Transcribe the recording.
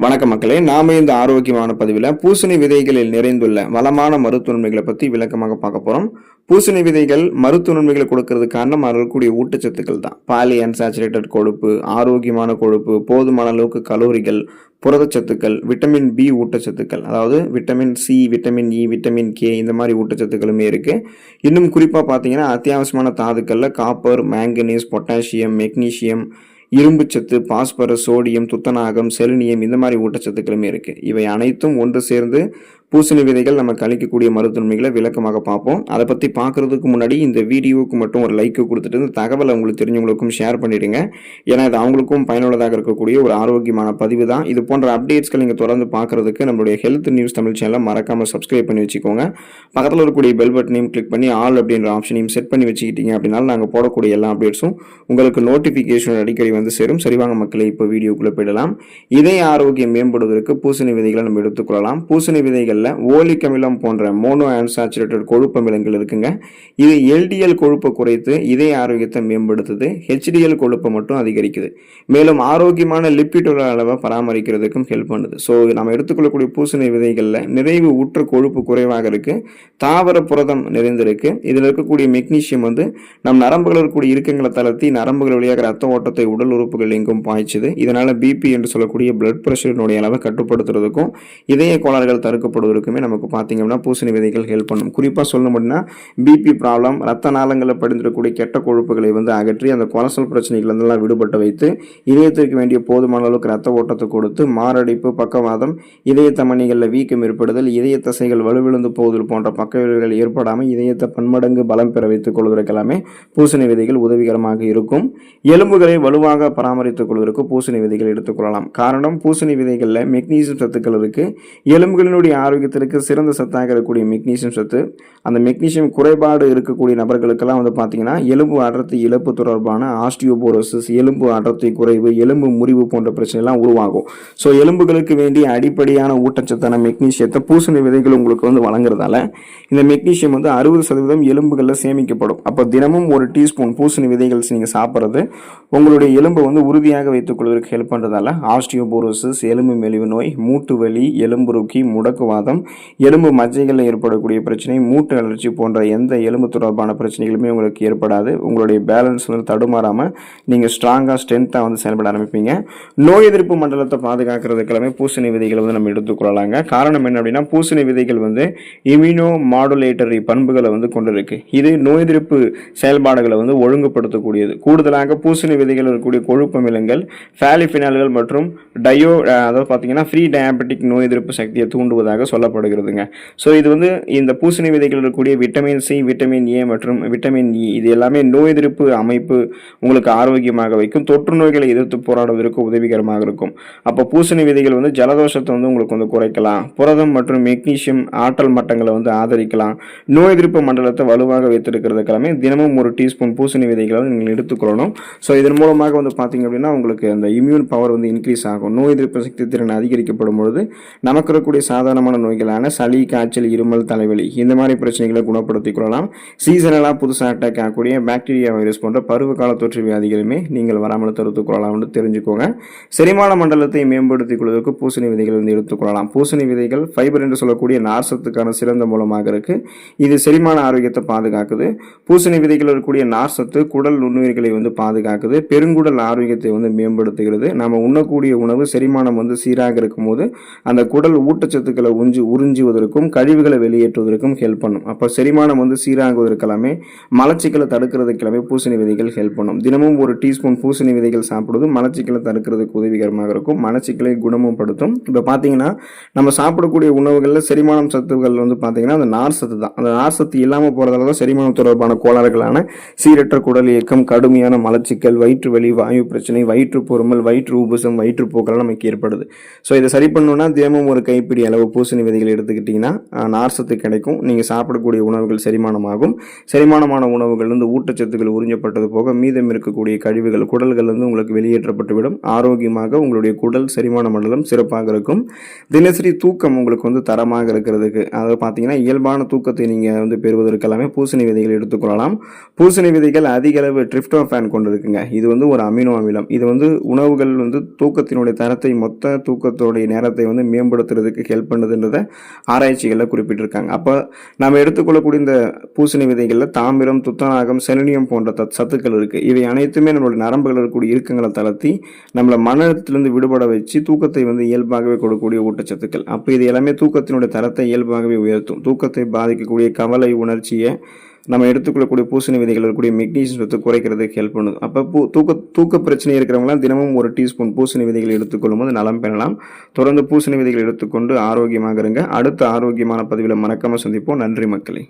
வணக்கம் மக்களே, நாம இந்த ஆரோக்கியமான பதிவில் பூசணி விதைகளில் நிறைந்துள்ள வளமான மருத்துவ நன்மைகளை பற்றி விளக்கமாக பார்க்க போறோம். பூசணி விதைகள் மருத்துவ நன்மைகளை கொடுக்கறது காரணம் இருக்கக்கூடிய ஊட்டச்சத்துக்கள் தான். பாலி அன்சாச்சுரேட்டட் கொழுப்பு, ஆரோக்கியமான கொழுப்பு, போதுமான அளவுக்கு கலோரிகள், புரதச்சத்துக்கள், விட்டமின் பி ஊட்டச்சத்துக்கள், அதாவது vitamin C, vitamin E, vitamin K, இந்த மாதிரி ஊட்டச்சத்துக்களுமே இருக்கு. இன்னும் குறிப்பாக பார்த்தீங்கன்னா அத்தியாவசியமான தாதுக்கள்ல காப்பர், மேங்கனீஸ், பொட்டாசியம், மெக்னீசியம், இரும்புச்சத்து, பாஸ்பரஸ், சோடியம், துத்தநாகம், செலினியம், இந்த மாதிரி ஊட்டச்சத்துக்களுமே இருக்கு. இவை அனைத்தும் ஒன்று சேர்ந்து பூசணி விதைகள் நமக்கு அளிக்கக்கூடிய மருத்துவமைகளை விளக்கமாக பார்ப்போம். அதை பற்றி பார்க்கறதுக்கு முன்னாடி இந்த வீடியோவுக்கு மட்டும் ஒரு லைக் கொடுத்துட்டு இந்த தகவலை உங்களுக்கு தெரிஞ்சவங்களுக்கும் ஷேர் பண்ணிடுங்க. ஏன்னா இது அவங்களுக்கும் பயனுள்ளதாக இருக்கக்கூடிய ஒரு ஆரோக்கியமான பதிவு தான். இது போன்ற அப்டேட்ஸ்கள் நீங்கள் தொடர்ந்து பார்க்கறதுக்கு நம்மளுடைய ஹெல்த் நியூஸ் தமிழ் சேனலை மறக்காமல் சப்ஸ்கிரைப் பண்ணி வச்சுக்கோங்க. பக்கத்தில் இருக்கக்கூடிய பெல் பட்டனையும் கிளிக் பண்ணி ஆல் அப்படின்ற ஆப்ஷனையும் செட் பண்ணி வச்சுக்கிட்டீங்க அப்படின்னாலும் நாங்கள் போடக்கூடிய எல்லா அப்டேட்ஸும் உங்களுக்கு நோட்டிஃபிகேஷன் அடிக்கடி வந்து சேரும். சரிவாங்க மக்களே, இப்போ வீடியோக்குள்ளே போயிடலாம். இதய ஆரோக்கியம் மேம்படுவதற்கு பூசணி விதைகளை நம்ம எடுத்துக்கொள்ளலாம். பூசணி விதைகள் ஓலிக் அமிலம் போன்ற மோனோ அன்சாச்சுரேட்டட் கொழுப்பு அமிலங்கள் இருக்குங்க. இது எல்டிஎல் கொழுப்பை குறைத்து இதய ஆரோக்கியத்தை மேம்படுத்துது. ஹெச்டிஎல் கொழுப்பை மட்டும் அதிகரிக்குது. மேலும் ஆரோக்கியமான லிப்பிடோட அளவை பராமரிக்கிறதுக்கும் ஹெல்ப் பண்ணுது. ஸோ நம்ம எடுத்துக்கொள்ளக்கூடிய பூசணி விதைகளில் நிறைவு ஊற்ற கொழுப்பு குறைவாக இருக்கு, தாவர புரதம் நிறைந்திருக்கு. இதில் இருக்கக்கூடிய மெக்னீசியம் வந்து நம் நரம்புகள் இருக்கக்கூடிய இறுக்கங்களை தளர்த்தி நரம்புகள் வழியாக ரத்த ஓட்டத்தை உடல் உறுப்புகள் எங்கும் பாய்ச்சுது. இதனால பிபி என்று சொல்லக்கூடிய பிளட் பிரஷரினுடைய அளவை கட்டுப்படுத்துறதுக்கும் இதய கோளாறுகள் தடுக்கப்படுவதற்குமே நமக்கு பார்த்தீங்கன்னா பூசணி விதைகள் ஹெல்ப் பண்ணும். குறிப்பாக சொல்லணும் அப்படின்னா பிபி ப்ராப்ளம், ரத்த நாளங்களில் படிந்திருக்கக்கூடிய கெட்ட கொழுப்புகளை வந்து அகற்றி அந்த கொலஸ்ட்ரால் பிரச்சனைகள் இருந்தெல்லாம் விடுபட்டு வைத்து இதயத்திற்கு வேண்டிய போதுமான அளவுக்கு ரத்த ஓட்டத்தை கொடுத்து மாரடைப்பு, பக்கவாதம், இதய தமனிகளில் வீக்கம் ஏற்படுதல், இதய தசைகள் வலுவிழந்து போவதில் போன்ற பக்க விளைவுகள் ஏற்படாமல் இதயத்தை பன்மடங்கு பலம் பெற வைத்துக் கொள்வதற்கெல்லாமே பூசணி விதைகள் உதவிகரமாக இருக்கும். எலும்புகளை வலுவாக பராமரித்துக் கொள்வதற்கு பூசணி விதைகள் எடுத்துக்கொள்ளலாம். காரணம், பூசணி விதைகளில் மெக்னீசியம் சத்துக்கள் இருக்கு. எலும்புகளினுடைய ஆரோக்கியத்திற்கு சிறந்த சத்தாக இருக்கக்கூடிய மெக்னீசியம் சத்து. அந்த மெக்னீசியம் குறைபாடு இருக்கக்கூடிய நபர்களுக்கெல்லாம் வந்து பார்த்தீங்கன்னா எலும்பு அடர்த்தி இழப்பு தொடர்பான ஆஸ்டியோபோரோசிஸ், எலும்பு அடர்த்தி குறைவு, எலும்பு முறிவு போன்ற பிரச்சனைலாம் உருவாகும். ஸோ எலும்புகளுக்கு வேண்டிய அடிப்படையான ஊட்டச்சத்தான மெக்னீசியத்தை பூசணி விதைகள் உங்களுக்கு வந்து வழங்குறதால இந்த மெக்னீசியம் வந்து 60% எலும்புகளில் சேமிக்கப்படும். அப்போ தினமும் ஒரு டீஸ்பூன் பூசணி விதைகள் நீங்கள் சாப்பிட்றது உங்களுடைய எலும்பை வந்து உறுதியாக வைத்துக் கொள்வதற்கு ஹெல்ப் பண்ணுறதால ஆஸ்டியோபோரோசிஸ், எலும்பு மெலிவு நோய், மூட்டு வலி, எலும்புருக்கி, முடக்குவாதம், எலும்பு மஜ்ஜைகளில் ஏற்படக்கூடிய பிரச்சனை, மூட்டு அலர்ச்சி போன்ற எந்த எலும்பு தொடர்பான பிரச்சனைகளுமே உங்களுக்கு ஏற்படாது. உங்களுடைய பேலன்ஸ் வந்து தடுமாறாமல் நீங்கள் ஸ்ட்ராங்காக ஸ்ட்ரென்த்தாக வந்து செயல்பட ஆரம்பிப்பீங்க. நோய் எதிர்ப்பு மண்டலத்தை பாதுகாக்கிறதுக்கெல்லாமே பூசணி விதைகளை வந்து நம்ம எடுத்துக்கொள்ளலாங்க. காரணம் என்ன அப்படின்னா பூசணி விதைகள் வந்து இம்யூனோ மாடுலேட்டரி பண்புகளை வந்து கொண்டிருக்கு. இது நோய் எதிர்ப்பு செயல்பாடுகளை வந்து ஒழுங்குபடுத்தக்கூடியது. கூடுதலாக பூசணி விதைகள் இருக்கக்கூடிய கொழுப்பு அமிலங்கள், பாலிஃபினால்கள் மற்றும் அதாவது பார்த்தீங்கன்னா ஃப்ரீ டயாபெட்டிக் நோய் எதிர்ப்பு சக்தியை தூண்டுவதாக சொல்லப்படுகிறதுங்க. ஸோ இது வந்து இந்த பூசணி விதைகள் இருக்கக்கூடிய விட்டமின் சி, விட்டமின் ஏ மற்றும் விட்டமின் இ, இது எல்லாமே நோய் எதிர்ப்பு அமைப்பு உங்களுக்கு ஆரோக்கியமாக வைக்கும். தொற்று நோய்களை எதிர்த்து போராடுவதற்கு உதவிகரமாக இருக்கும். அப்போ பூசணி விதைகள் வந்து ஜலதோஷத்தை வந்து உங்களுக்கு வந்து குறைக்கலாம். புரதம் மற்றும் மெக்னீசியம் ஆற்றல் மட்டங்களை வந்து ஆதரிக்கலாம். நோய் எதிர்ப்பு மண்டலத்தை வலுவாக வைத்திருக்கிறதுக்கெல்லாமே தினமும் ஒரு டீஸ்பூன் பூசணி விதைகளை வந்து நீங்கள் எடுத்துக்கொள்ளணும். ஸோ இதன் மூலமாக வந்து பார்த்தீங்க அப்படின்னா உங்களுக்கு அந்த இம்யூன் பவர் வந்து இன்க்ரீஸ் ஆகும். நோய் எதிர்ப்பு சக்தி திறன் அதிகரிக்கப்படும் பொழுது நமக்கு இருக்கக்கூடிய சாதாரணமான நோய்களான சளி, காய்ச்சல், இருமல், தலைவலி, இந்த மாதிரி பிரச்சனைகளை குணப்படுத்திக் கொள்ளலாம். சீசனலாக புதுசாக அட்டாக் ஆகக்கூடிய பாக்டீரியா, வைரஸ் போன்ற பருவகால தொற்று வியாதிகளுமே நீங்கள் வராமல் தடுத்துக் கொள்ளலாம்னு தெரிஞ்சுக்கோங்க. செரிமான மண்டலத்தை மேம்படுத்திக் கொள்வதற்கு பூசணி விதைகள் வந்து எடுத்துக்கொள்ளலாம். பூசணி விதைகள் ஃபைபர் என்று சொல்லக்கூடிய நார்சத்துக்கான சிறந்த மூலமாக இருக்கு. இது செரிமான ஆரோக்கியத்தை பாதுகாக்குது. பூசணி விதைகள் இருக்கக்கூடிய நார்சத்து குடல் நுண்ணுயிர்களை வந்து பாதுகாக்குது. பெருங்குடல் ஆரோக்கியத்தை வந்து மேம்படுத்துகிறது. நம்ம உண்ணக்கூடிய உணவு செரிமானம் வந்து சீராக இருக்கும் போது அந்த குடல் ஊட்டச்சத்துக்களை உறிஞ்சுவதற்கும் கழிவுகளை வெளியேற்றுவதற்கும் ஹெல்ப் பண்ணும். அப்போ செரிமானம் வந்து சீராகுவதற்கெல்லாமே மலச்சிக்கலை தடுக்கிறதுக்கெல்லாமே பூசணி விதைகள் ஹெல்ப் பண்ணும். தினமும் ஒரு டீஸ்பூன் பூசணி விதைகள் சாப்பிடுவது மலச்சிக்கலை தடுக்கிறதுக்கு உதவிகரமாக இருக்கும். மலச்சிக்கலை குணமும் படுத்தும். இப்போ பார்த்தீங்கன்னா நம்ம சாப்பிடக்கூடிய உணவுகளில் செரிமானம் சத்துக்கள் வந்து பார்த்தீங்கன்னா அந்த நார் சத்து தான். அந்த நார் சத்து இல்லாமல் போகிறதால தான் செரிமானம் தொடர்பான கோளாறுகளான சீரற்ற குடல் இயக்கம், கடுமையான மலச்சிக்கல், வயிற்று வலி, வாயு பிரச்சனை, வயிற்று பொறுமல், வயிற்று உபசம், வயிற்றுப்போக்கெல்லாம் நமக்கு ஏற்படுது. ஸோ இதை சரி பண்ணணும்னா தினமும் ஒரு கைப்பிடி அளவு பூசணி பூசணி விதைகள் எடுத்துக்கிட்டிங்கன்னா நார்சத்து கிடைக்கும். நீங்கள் சாப்பிடக்கூடிய உணவுகள் செரிமானமாகும். செரிமானமான உணவுகள்லேருந்து ஊட்டச்சத்துக்கள் உறிஞ்சப்பட்டது போக மீதம் இருக்கக்கூடிய கழிவுகள் குடல்கள்லேருந்து உங்களுக்கு வெளியேற்றப்பட்டுவிடும். ஆரோக்கியமாக உங்களுடைய குடல் செரிமான மண்டலம் சிறப்பாக இருக்கும். தினசரி தூக்கம் உங்களுக்கு வந்து தரமாக இருக்கிறதுக்கு, அதாவது பார்த்தீங்கன்னா இயல்பான தூக்கத்தை நீங்கள் பெறுவதற்கெல்லாமே பூசணி விதைகள் எடுத்துக்கொள்ளலாம். பூசணி விதைகள் அதிக அளவு ட்ரிப்டோஃபான் கொண்டிருக்குங்க. இது ஒரு அமினோ அமிலம். இது உணவுகள் தூக்கத்தினுடைய தரத்தை, மொத்த தூக்கத்தோடைய நேரத்தை மேம்படுத்துறதுக்கு ஹெல்ப் பண்ணுதுன்றத ஆராய்ச்சிகளில் குறிப்பிட்டிருக்காங்க. அப்போ நம்ம எடுத்துக்கொள்ளக்கூடிய இந்த பூசணி விதைகளில் தாமிரம், துத்தநாகம், செலினியம் போன்ற சத்துக்கள் இருக்குது. இவை அனைத்துமே நம்மளுடைய நரம்புகள் இருக்கக்கூடிய இறுக்கங்களை தளர்த்தி நம்மளை மன அழுத்தத்திலிருந்து விடுபட வச்சு தூக்கத்தை இயல்பாகவே கொடுக்கக்கூடிய ஊட்டச்சத்துக்கள். அப்போ இது எல்லாமே தூக்கத்தினுடைய தரத்தை இயல்பாகவே உயர்த்தும். தூக்கத்தை பாதிக்கக்கூடிய கவலை உணர்ச்சியை நம்ம எடுத்துக்கொள்ளக்கூடிய பூசணி விதைகள் இருக்கக்கூடிய மெக்னீசியம் சத்து குறைக்கிறதுக்கு ஹெல்ப் பண்ணுது. அப்போ தூக்க பிரச்சனை இருக்கிறவங்களாம் தினமும் 1 டீஸ்பூன் பூசணி விதைகள் எடுத்துக்கொள்ளும் போது நலம் பெறலாம். தொடர்ந்து பூசணி விதைகள் எடுத்துக்கொண்டு ஆரோக்கியமாக இருங்க. அடுத்த ஆரோக்கியமான பதிவில் மறக்காம சந்திப்போம். நன்றி மக்களே.